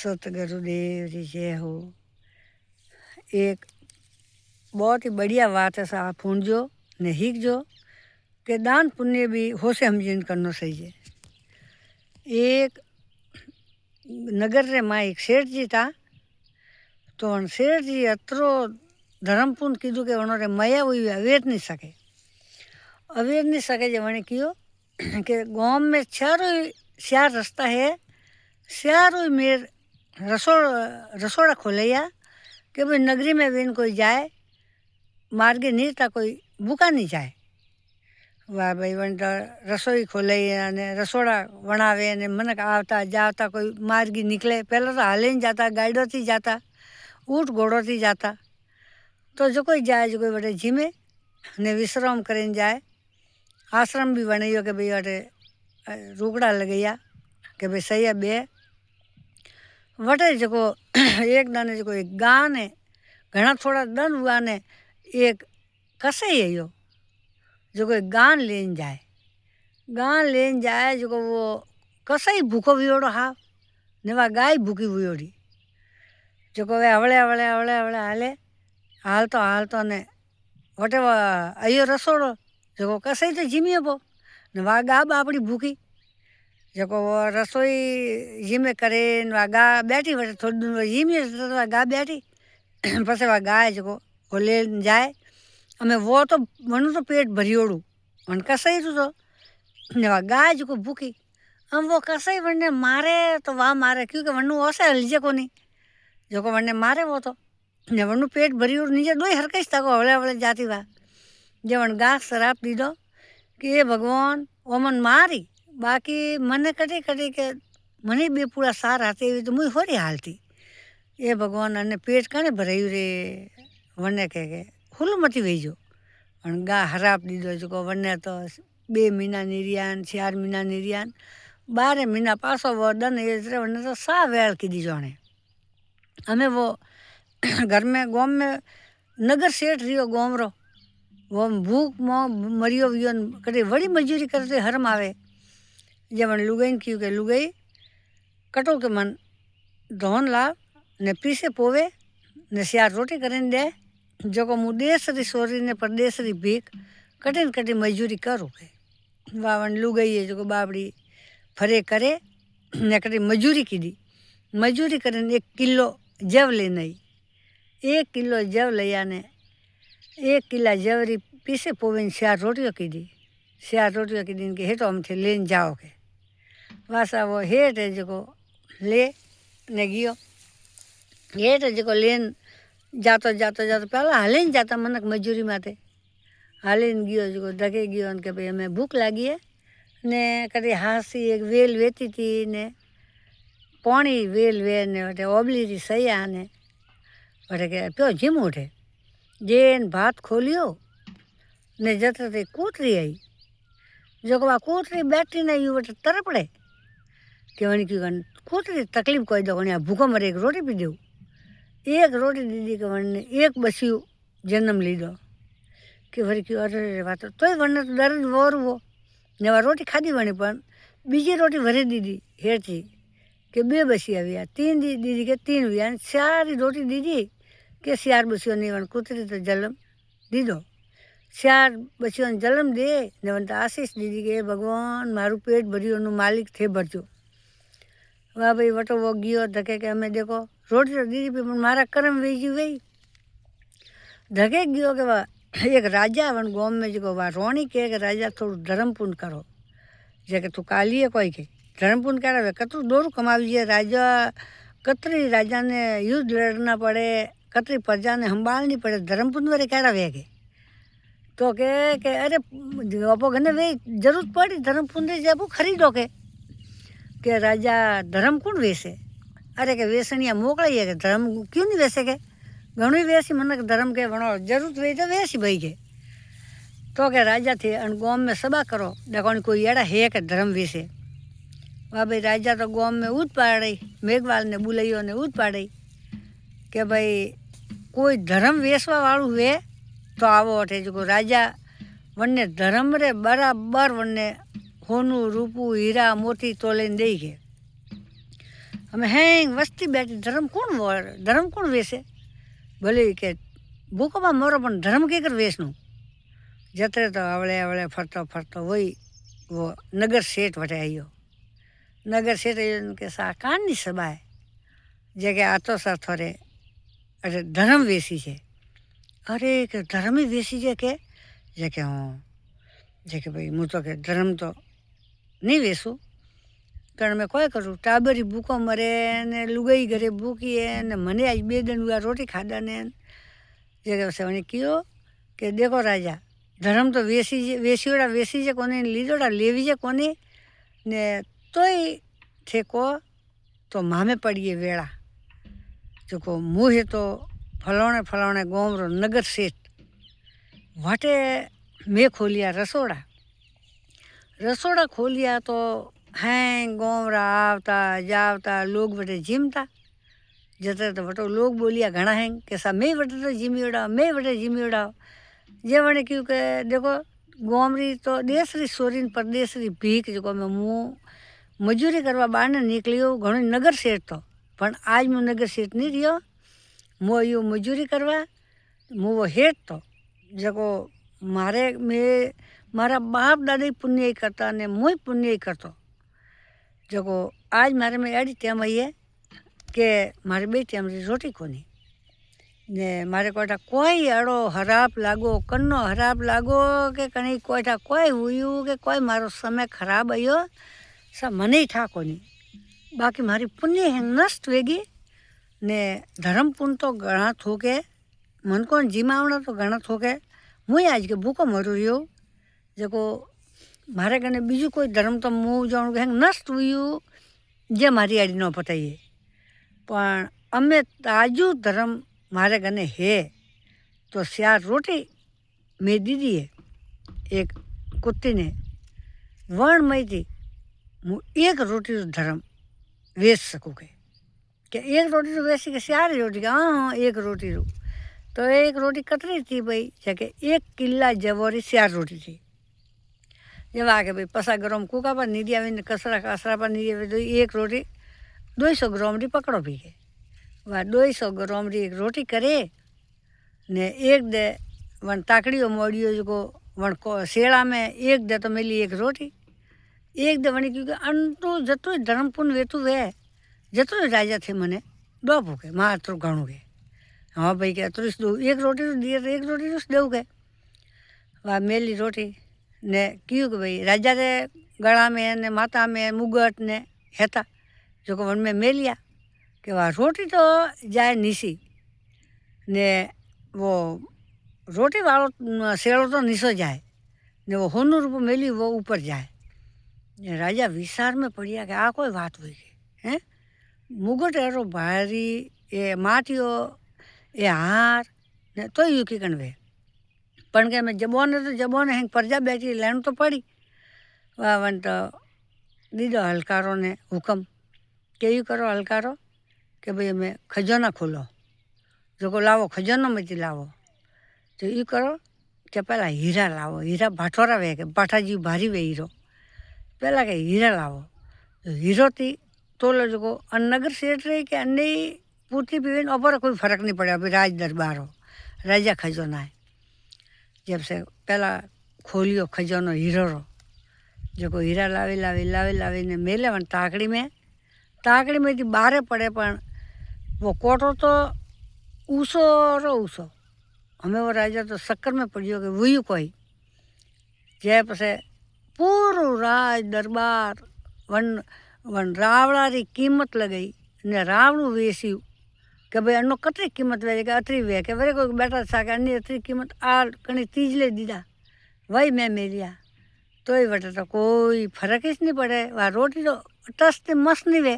सतगुरुदेव जी जय हो। एक बहुत ही बढ़िया बात है, आप सुनजो ने हिकजो कि दान पुण्य भी हो से समझीन करना सही है। एक नगर रे माँ एक सेठ जी था, तो सेठ जी अतरो धर्म पुण्य कीधु कि उन्होंने मया हुई अवेर नहीं सके जो मैंने कियो कि गाँव में चार रास्ता है, चारों मेर रसोड़ा खोलैया कि भाई नगरी में वेन कोई जाए मार्गे नहीं था, कोई भूखा नहीं जाए। वाह भाई वन तो रसोई खोले ने रसोड़ा बनावे ने मनक आवता जाता कोई मार्गी निकले। पहले तो हाले नहीं जाता, गाड़ियों थी जाता, ऊँट घोड़ों थी जाता। तो जो कोई जाए जो कोई बड़े झीमे ने विश्राम करें जाए। आश्रम भी बने कि भाई अटे रुकड़ा लगैया कि भाई सही है बे वटे जो एक दाने जो एक गाँ ने घना थोड़ा दन हुआ ने एक कसई है यो जो कोई गान लेन जाए जो वो कसई भूखो वियोड़ो हाव ने वा गाय भूखी वियोड़ी जो वे हवले हवले हवले हवले हाल तो ने वटे अयो रसोड़ो जो कसई तो झीमियो पो ने वा गा बापड़ी भूखी जो वो रसोई झीमे करे वा गा बैठी वटे थोड़ी दिन झीमियो तो वा गा बैठी पछे वा गाय जो वो ले जाए अमे वो तो मनु तो पेट भरियोड़ू वन कसई तो ने वा गाय जो भूखी हम वो कसई वने मारे तो वाह मारे क्योंकि वनु ओसे हलजे को नहीं जो को वने मारे वो तो ने वनु पेट भरियोड़ नीचे दो हरकस तक हवले हवले जाती वा जे वन गा शराब दीदो कि ये भगवान ओमन मारी बाकी मने कटी कटी के मने बे पूरा सार आते हुई तो मुई होरी हालती ये भगवान अने पेट कने भरायु रे वने के हुल मती वेजो वन गा हराप दीदो जो वने तो 2 महीना निर्यान 4 महीना निर्यान 12 महीना पासो वो दन ये वने तो सा वेल की दीजो ने हमें वो घर में गाँव में नगर सेठ रियो गाँव रो वो भूख मरियो वियो कदे बड़ी मजूरी करते हरम आवे जब लुगाई क्यों के लुगाई कटो के मन धोन लाव ने पीसे पोवे ने सियार रोटी करें दे जो को मुदेश री सोरी ने परदेश री भीख कठिन कठिन मजूरी करो के वावन लुगाई है जो बाबड़ी फरे करे ने कठिन मजूरी की दी मजूरी करें 1 किलो जव लेने 1 किलो जव लिया ने 1 किला जवरी पीसे पोवे सियार रोटियों की दी के हेठो हमसे लेन जाओ के वासा वो हेठ है जो ले ने गियो हेठ जो लेन जातो पहला हाले जाता मनक मजूरी माते हाले गियो जो दगे गियो के भाई हमें भूख लगी है ने कभी हासी एक वेल वेती थी ने पानी वेल वे ने वटे ओबली री सही आने वटे के प्यो झीम उठे जेन भात खोलियो ने जत्र ते कूतरी आई जो वा कूतरी बैठी नहीं वटे तरपड़े कि वनी क्यों कूतरी तकलीफ कोई दो भूखो मरे 1 रोटी पी दो 1 रोटी दीदी के वन ने 1 बसियो जन्म लीधो कि वरी क्यों अरे बात तो वन तो दर्द वोर वो ने वा रोटी खाधी वणी पण बीजी रोटी भरी दीदी हेठी कि 2 बसी आव्या 3 दीदी के 3 हुआ 4 रोटी दीदी के 4 बसियो नहीं वन कूतरी तो जन्म दीदो 4 बसियों जन्म दे ने वन तो आशीष दीदी के भगवान मारू पेट भरियो नु मालिक थे भरजो। वाह भाई वटो वो गियो धके के हमें देखो रोटी तो दीदी पे मारा कर्म वेजी वही धके गियो के वाह एक राजा वन गाँव में जो वाह रोणी के राजा थोड़ा धर्म पुण्य करो जे तू काली है कोई के धर्म पुण्य करावे कतरू दोरू कमावीए राजा कतरी राजा ने युद्ध लड़ना पड़े कतरी प्रजा ने संभालनी पड़े धर्म पुण्य वाले करावे के तो के अरे अपो घने वे जरूरत पड़ी धर्म पुण्य जब खरीदो के राजा धर्म कौन वेसे अरे के वेसनिया मोकलाइए के धर्म क्यों नहीं वेसे के घणु वेसी मनक धर्म के वणो जरूरत वे तो वेसी भाई के तो के राजा थे अन गाँव में सभा करो देखो कोई एड़ा है के धर्म वेसे वाह भाई राजा तो गाँव में ऊद पाड़ी मेघवाल ने बुलाइयो ने ऊद पाड़ी के भाई कोई धर्म वेसवा वालू वे तो आवो अठे जो राजा वन्ने धर्म रे बराबर वन्ने होनू रूपू हीरा मोती तोले दई के અમે હેંગ વસ્તી બેઠી ધર્મ કોણ વેસે ભલે કે ભૂકંપમાં મરો પણ ધર્મ કે કર વેસનું જતરે તો આવળે ફરતો વही वो नगर सेठ वटे आयो नगर सेठ आयो के सा कानी सबाय जे के आतो सा थोरे अरे धर्म वेसी है अरे के धर्म ही वेसी है के जे के हाँ जे के भाई मुँ तो के धर्म तो नहीं वेसू कारण मैं कोई करूँ टाबरी भूखो मरे ने लुगाई घरे भूखी है ने मने आज 2 दिन हुआ रोटी खादा ने जे के से कियो के देखो राजा धर्म तो वेसीड़ा वेसी जे कोने लीधोड़ा लेवी जे कोने ने तोय ठेको तो मामे पड़िए वेड़ा जो को मुँह तो फलाणे गाँव रो नगर सेठ वाटे मैं खोलिया रसोड़ा खोलिया तो हैं गाँव रा आवता जावता लोग बटे जिमता जते तो बटो लोग बोलिया घना हैं के सा मैं बटे तो जिमी उड़ा जे वने क्यों के देखो गोमरी तो देसरी सोरीन परदेसरी भीख जो मैं मुँ मजूरी करवा बाहर निकलियो घणो नगर सेठ तो पण आज मैं नगर सेठ नहीं रियो मो यो मजूरी करवा मु वो हेठ तो जो मारा बाप दादा पुण्य ही करता ने मुँह पुण्य ही करतो जो आज मारे में एडी टेम आई है कि मारे 2 टेम री रोटी कोनी ने मारे कोईटा कोई अड़ो हराप लागो कन्नो हराप लागो के कहीं कोईटा कोई हुयू के कोई मारो समय खराब आयो सा मने ही था कोनी बाकी मारी पुण्य है नष्ट वेगी ने धर्म पुण्य तो घना थोके मन को जीमावना तो घना थोके मुई आज के भूखो मरू रही जो मारे कने बीजू कोई धर्म तो मुँह जाणु के नष्ट हुयू जे मारी आड़ी न पताइए पण अमे ताजू धर्म मारे गने है तो 4 रोटी मैं दीदी है एक कुत्ती ने वर्ण मई थी मु 1 रोटी रो धर्म वेच सकूँ के 1 रोटी रो वेसी के 4 रोटी के हाँ 1 रोटी रो तो 1 रोटी कतरी थी भाई जाके 1 किला जवोरी 4 रोटी थी जब आके भाई पसा ग्राम कूका पर नहीं दिया कसरा पर नहीं दिया तो 1 रोटी 200 ग्राम री पकड़ो भी के वह 200 ग्राम री 1 रोटी करे ने 1 दे वन ताकड़ियों मोड़ियो जो वन को सेड़ा में 1 दे तो मिली 1 रोटी 1 दे वनी क्योंकि अंतु जतो धर्म पुण्य वेतु वे जतो राजा थे मने दो भूखे मार तो घणु के हाँ भाई क्या तुरस दो 1 रोटी तो दिए 1 रोटी तो देव के वह मेली रोटी ने क्यों कि भाई राजा रे गला में ने माता में मुगट ने हेता जो को वन में मेलिया कि वह रोटी तो जाए नीसी ने वो रोटी वालो सेड़ो तो नीसो जाए ने वो होनू रूप मेली वो ऊपर जाए राजा विचार में पड़िया कि आ कोई बात हुई है मुगट एरो भारी ये माटियो ये हार ने तो यू की कणवे पण के मैं जबोने हैं प्रजा बैठी लेन तो पड़ी वह वन तो दीदो हलकारो ने हुक्म के यू करो हलकारो कि भाई मैं खजाना खोलो जो को लावो खजानो में लावो तो यू करो कि पहला हीरा लावो हीरा भाठोरा वे के बाठा जी भारी वे हीरो पहला के हीरा लावो तो हीरो थी तोलो जो को नगर सेठ रही कि अन्य पूर्ति पीवन ऊपर कोई फर्क नहीं पड़ा अभी राज दरबार हो राजा खजाना है जब से पहला खोलियो खजानो हीरो रो जो को हीरा लावी ने मेले वन ताकड़ी में थी 12 पड़े पण वो कोटो तो ऊसो हमें वो राजा तो शक्कर में पड़ियो कि वही कोई जे पसे पूरो राज दरबार वन रावड़ा री कीमत लगाई ने रावणु वेस्यू कि भाई अनो कतरी कीमत वे अतरी वे के वरे कोई बैठा था कि अन्य अतरी कीमत आ कहीं तीजले दीदा वही मैं मेलिया तो ही बटे तो कोई फर्क ही नहीं पड़े वह रोटी तो टस मस्त नहीं वे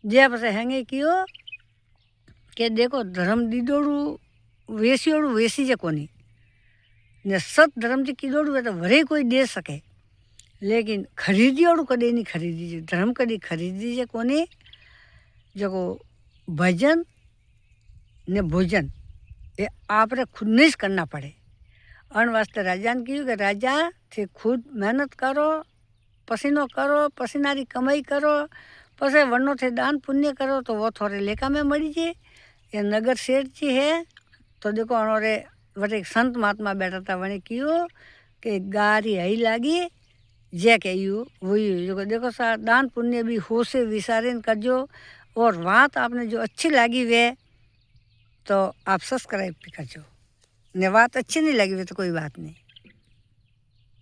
जे पसे हैंगे कियो कि देखो धर्म दीदोड़ू वेसियोड़ू वेसी जे कोनी ने सत धर्म जी कीदोड़ू वे तो वरे कोई दे सके लेकिन खरीदियोड़ू कदे नहीं खरीदी धर्म कदी खरीदी जे कोनी जो भजन ने भोजन ये आपने खुद नहीं करना पड़े अन वास्ते राजा ने कह्यु कि राजा थे खुद मेहनत करो पसीनो करो पसीना री कमाई करो पछे वनो थे दान पुण्य करो तो वो थोड़े लेका में मरी जे। ये नगर सेठ जी है तो देखो उन्होंने वटे संत महात्मा बैठा था वने कियो कि गारी हई लागी जे के यू वही जो देखो सा दान पुण्य भी हो से विचारीन करजो। और बात आपने जो अच्छी लगी वे तो आप सब्सक्राइब भी करजो, ने बात अच्छी नहीं लगी वे तो कोई बात नहीं।